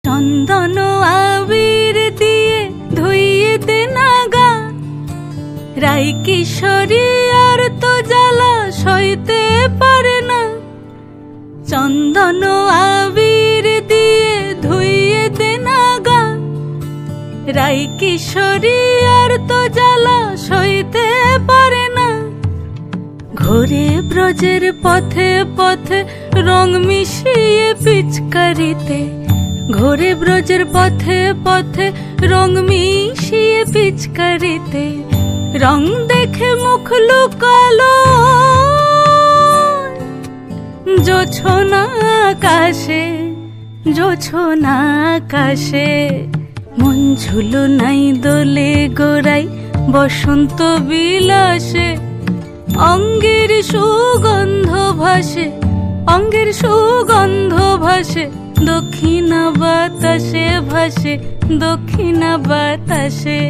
চন্দন আবির দিয়ে ধুইয়ে দে না গা, রাই কিশোরী আর তো জ্বালা সইতে পারে না। চন্দন আবির দিয়ে ধুইয়ে দে না গা, রাই কিশোরী আর তো জ্বালা সইতে পারে না। ঘোরে ব্রজের পথে পথে রং মিশিয়ে পিচকারিতে, ঘোরে ব্রজের পথে পথে রং মিশিয়ে পিচকারিতে, রং দেখে মুখ লুকালো জোছনা আকাশে, জোছনা আকাশে। মন ঝুলো নাই দোলে গোড়াই বসন্ত বিলাসে, অঙ্গের সুগন্ধ ভাসে, অঙ্গের সুগন্ধ ভাসে, দক্ষিণা বাতাসে ভাসে, দক্ষিণা বাতাসে।